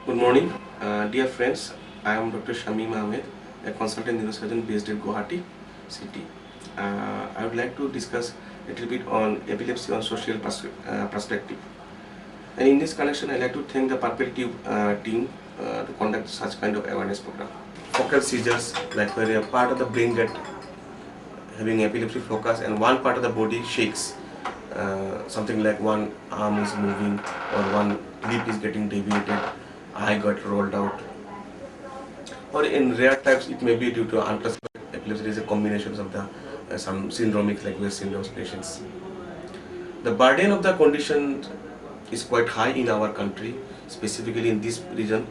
Good morning, dear friends. I am Dr. Shameem Ahmed, a consultant neurosurgeon based at Guwahati city. I would like to discuss a little bit on epilepsy on social perspective. And in this connection, I like to thank the Purple Tube team to conduct such kind of awareness program. Focal seizures, like where a part of the brain get having epilepsy focus and one part of the body shakes. Something like one arm is moving or one lip is getting deviated, eye got rolled out, or in rare types it may be due to unclassified epilepsy. There is a combination of the some syndromic like West syndrome patients. The burden of the condition is quite high in our country, specifically in this region.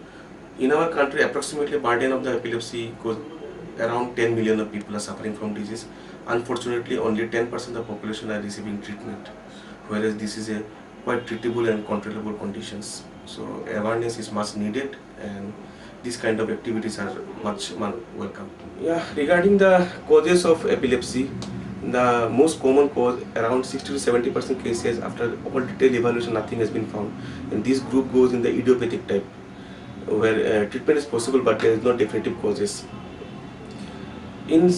In our country, approximately burden of the epilepsy goes around 10 million of people are suffering from disease. Unfortunately, only 10% of the population are receiving treatment, whereas this is a quite treatable and controllable conditions. So awareness is much needed, and these kind of activities are much welcome. Yeah, regarding the causes of epilepsy, the most common cause, around 60 to 70% cases, after all detailed evaluation, nothing has been found. And this group goes in the idiopathic type, where treatment is possible but there is no definitive causes. In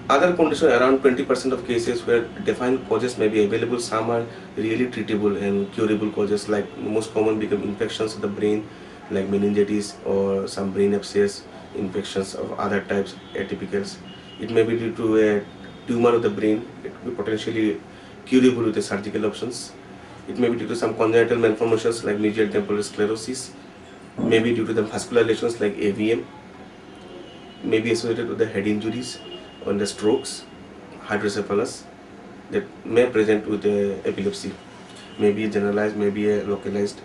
other conditions, around 20% of cases where defined causes may be available, some are really treatable and curable causes, like most common become infections of the brain, like meningitis or some brain abscess, infections of other types, atypicals. It may be due to a tumor of the brain. It could be potentially curable with the surgical options. It may be due to some congenital malformations like medial temporal sclerosis, maybe due to the vascular lesions like AVM, may be associated with the head injuries or the strokes, hydrocephalus, that may present with epilepsy, may be generalized, may be localized,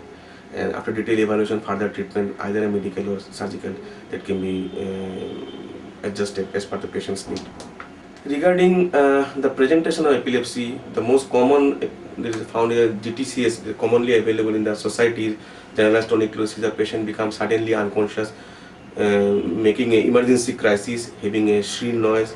and after detailed evaluation, further treatment, either a medical or surgical, that can be adjusted as per the patient's need. Regarding the presentation of epilepsy, the most common that is found is GTCS, commonly available in the society. Generalized tonic-clonic seizure patient becomes suddenly unconscious, making an emergency crisis, having a shrill noise,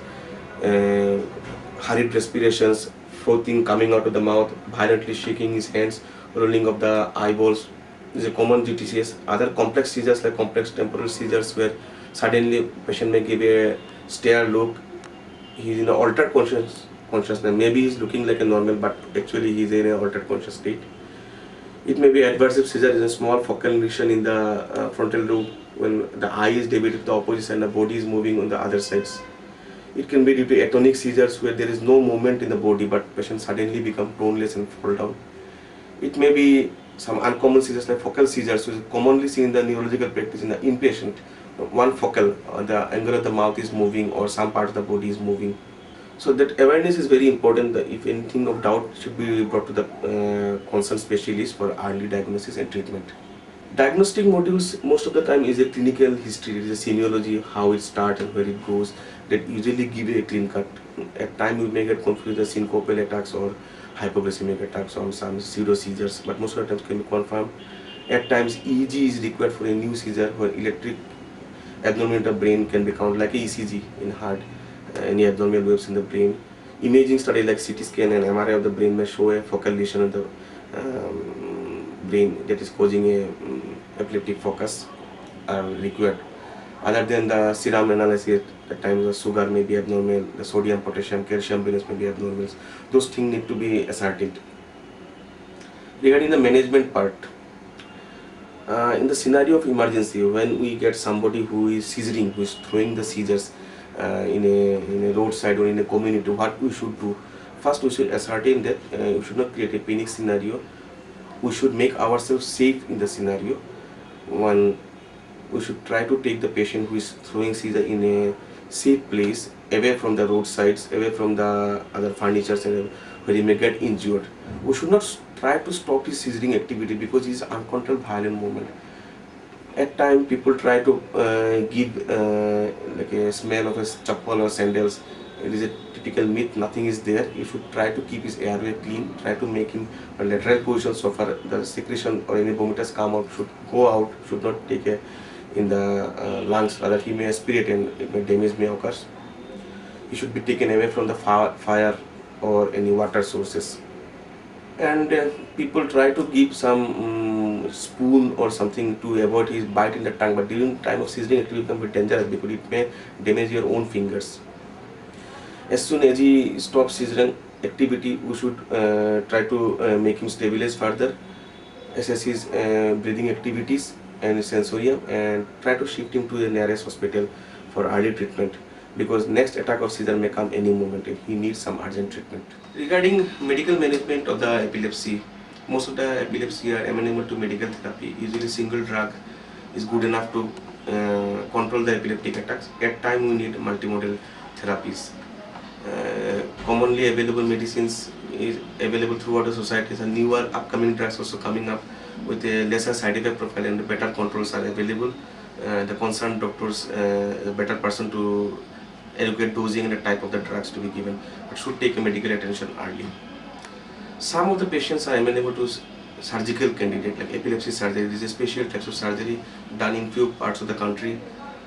hurried respirations, frothing coming out of the mouth, violently shaking his hands, rolling of the eyeballs. This is a common GTCS. Other complex seizures like complex temporal seizures, where suddenly patient may give a stare look. He is in an altered consciousness. Maybe he is looking like a normal, but actually he is in an altered conscious state. It may be adversive seizure, is a small focal lesion in the frontal lobe when the eye is deviated to the opposite and the body is moving on the other sides. It can be due to atonic seizures where there is no movement in the body but patient suddenly become toneless and fall down. It may be some uncommon seizures like focal seizures, which is commonly seen in the neurological practice in the inpatient. One focal, the angle of the mouth is moving or some part of the body is moving. So that awareness is very important. That if anything of doubt should be brought to the concerned specialist for early diagnosis and treatment. Diagnostic modules most of the time is a clinical history, it is a semiology, how it starts and where it goes, that usually give you a clean cut. At times you may get confused with syncopal attacks or hypoglycemic attacks or some pseudo seizures, but most of the times can be confirmed. At times EEG is required for a new seizure where electric abnormality of brain can be counted like a ECG in heart, any abnormal waves in the brain. Imaging study like CT scan and MRI of the brain may show a focal lesion of the brain that is causing a epileptic focus are required. Other than the serum analysis, at times the sugar may be abnormal, the sodium, potassium, calcium balance may be abnormal. Those things need to be ascertained. Regarding the management part, in the scenario of emergency, when we get somebody who is seizuring, who is throwing the seizures in a roadside or in a community, what we should do? First, we should ascertain that we should not create a panic scenario. We should make ourselves safe in the scenario. One, we should try to take the patient who is throwing seizure in a safe place, away from the roadsides, away from the other furnitures, where he may get injured. We should not try to stop his seizuring activity because he is uncontrolled violent movement. At times, people try to give like a smell of a chappal or sandals. It is a typical myth. Nothing is there. You should try to keep his airway clean. Try to make him a lateral position so far the secretion or any vomiters come out should go out. Should not take a in the lungs. Rather, he may aspirate and damage may occur. He should be taken away from the fire or any water sources. And people try to give some spoon spoon or something to avoid his bite in the tongue, but during time of scissoring it will become very dangerous because it may damage your own fingers. As soon as he stops scissoring activity, we should try to make him stabilize further, assess his breathing activities and sensorium, and try to shift him to the nearest hospital for early treatment, because next attack of seizure may come any moment and he needs some urgent treatment. Regarding medical management of the epilepsy, most of the epilepsy are amenable to medical therapy. Usually single drug is good enough to control the epileptic attacks. At time we need multimodal therapies. Commonly available medicines is available throughout the society, and newer upcoming drugs also coming up with a lesser side effect profile and better controls are available. The concerned doctors, a better person to educate dosing and the type of the drugs to be given, but should take a medical attention early. Some of the patients are amenable to surgical candidate like epilepsy surgery. This is a special types of surgery done in few parts of the country.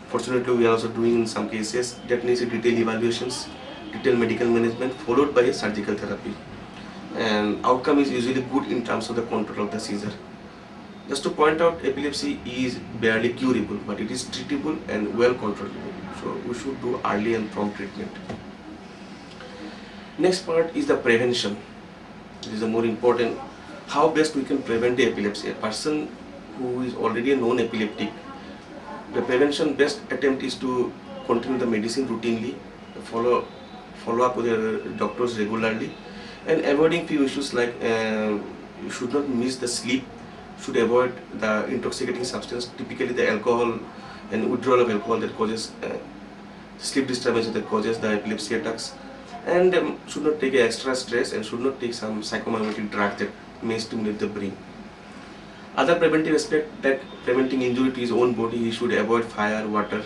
Fortunately, we are also doing in some cases that needs detailed evaluations, detailed medical management followed by a surgical therapy, and outcome is usually good in terms of the control of the seizure. Just to point out, epilepsy is barely curable, but it is treatable and well controllable. So we should do early and prompt treatment. Next part is the prevention. This is the more important. How best we can prevent the epilepsy? A person who is already a known epileptic, the prevention best attempt is to continue the medicine routinely, follow up with the doctors regularly, and avoiding few issues like you should not miss the sleep, should avoid the intoxicating substance, typically the alcohol and withdrawal of alcohol that causes sleep disturbance that causes the epilepsy attacks, and should not take extra stress and should not take some psychomimetic drug that may stimulate the brain. Other preventive aspect, like preventing injury to his own body, he should avoid fire, water,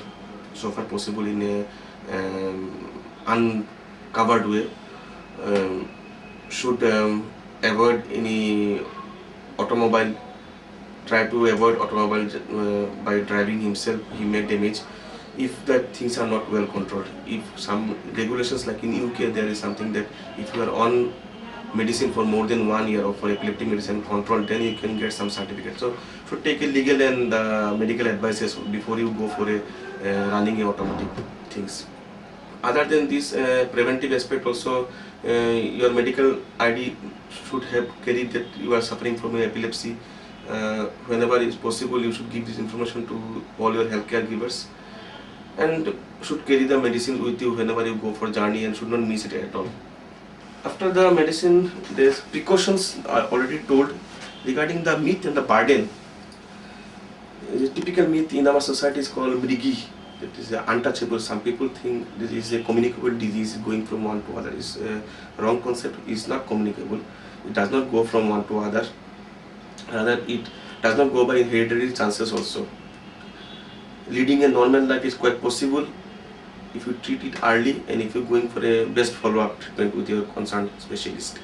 so far possible in a uncovered way. Should avoid any automobile, try to avoid automobile by driving himself, he may damage if the things are not well controlled. If some regulations like in UK, there is something that if you are on medicine for more than 1 year or for epileptic medicine control, then you can get some certificate. So should take a legal and medical advices before you go for a running a automatic things. Other than this preventive aspect, also your medical ID should have carried that you are suffering from epilepsy. Whenever it is possible, you should give this information to all your healthcare givers, and should carry the medicine with you whenever you go for journey and should not miss it at all. After the medicine, there's precautions are already told. Regarding the myth and the burden, the typical myth in our society is called mrigi, that is untouchable. Some people think this is a communicable disease going from one to other. Is a wrong concept. It's not communicable. It does not go from one to other. Rather, it does not go by hereditary chances also. Leading a normal life is quite possible if you treat it early and if you're going for a best follow-up treatment with your concerned specialist.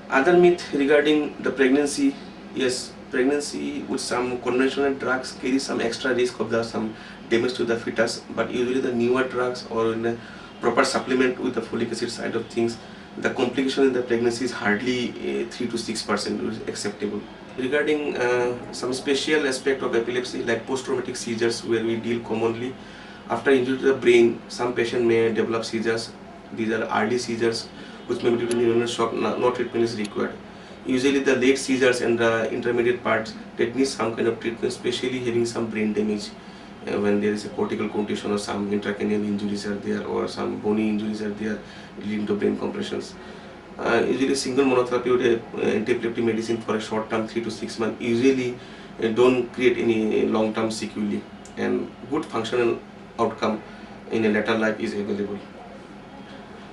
Other myth regarding the pregnancy, yes, pregnancy with some conventional drugs carries some extra risk of some damage to the fetus, but usually the newer drugs or in a proper supplement with the folic acid side of things, the complication in the pregnancy is hardly 3 to 6%, which is acceptable. Regarding some special aspect of epilepsy like post-traumatic seizures, where we deal commonly after injury to the brain, some patient may develop seizures. These are early seizures which may be due to neuronal shock. No treatment is required. Usually the late seizures and the intermediate parts that need some kind of treatment, especially having some brain damage when there is a cortical contusion or some intracranial injuries are there or some bony injuries are there leading to brain compressions. Usually single monotherapy with anti-epileptic medicine for a short term 3 to 6 months usually don't create any long term sequelae, and good functional outcome in a later life is available.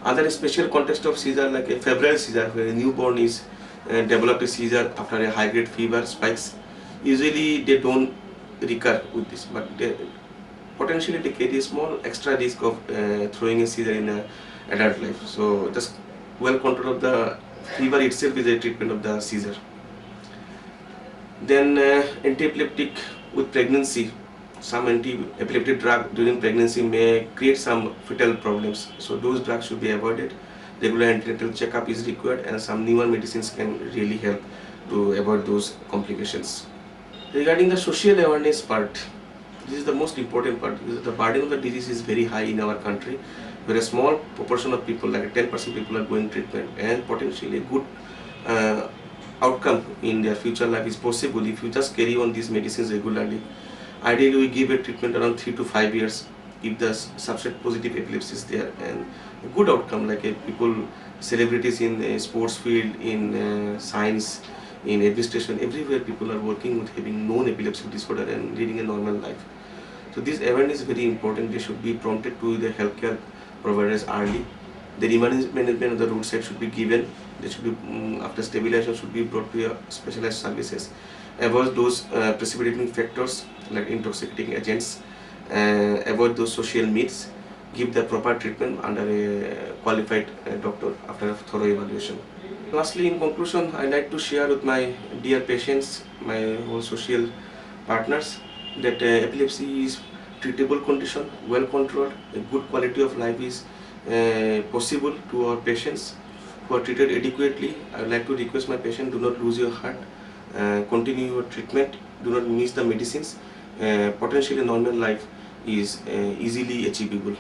Other special context of seizure like a febrile seizure, where a newborn is developed a seizure after a high grade fever spikes, usually they don't recur with this, but they potentially they carry a small extra risk of throwing a seizure in a adult life. So just well control of the fever itself is a treatment of the seizure. Then anti-epileptic with pregnancy, some anti-epileptic drug during pregnancy may create some fetal problems, so those drugs should be avoided. Regular antenatal checkup is required, and some newer medicines can really help to avoid those complications. Regarding the social awareness part, this is the most important part because the burden of the disease is very high in our country, where a small proportion of people, like 10% people, are going treatment, and potentially a good uh, outcome in their future life is possible if you just carry on these medicines regularly. Ideally, we give a treatment around 3 to 5 years if the substrate positive epilepsy is there, and a good outcome like people, celebrities in sports field, in science, in administration, everywhere people are working with having known epilepsy disorder and leading a normal life. So this awareness is very important. They should be prompted to the healthcare providers early. The emergency management of the roadside should be given. They should be after stabilization should be brought to specialized services. Avoid those precipitating factors like intoxicating agents. Avoid those social myths. Give the proper treatment under a qualified doctor after a thorough evaluation. Lastly, in conclusion, I like to share with my dear patients, my whole social partners, that epilepsy is treatable condition, well controlled, a good quality of life is possible to our patients who are treated adequately. I would like to request my patient, do not lose your heart, continue your treatment, do not miss the medicines. Potentially normal life is easily achievable.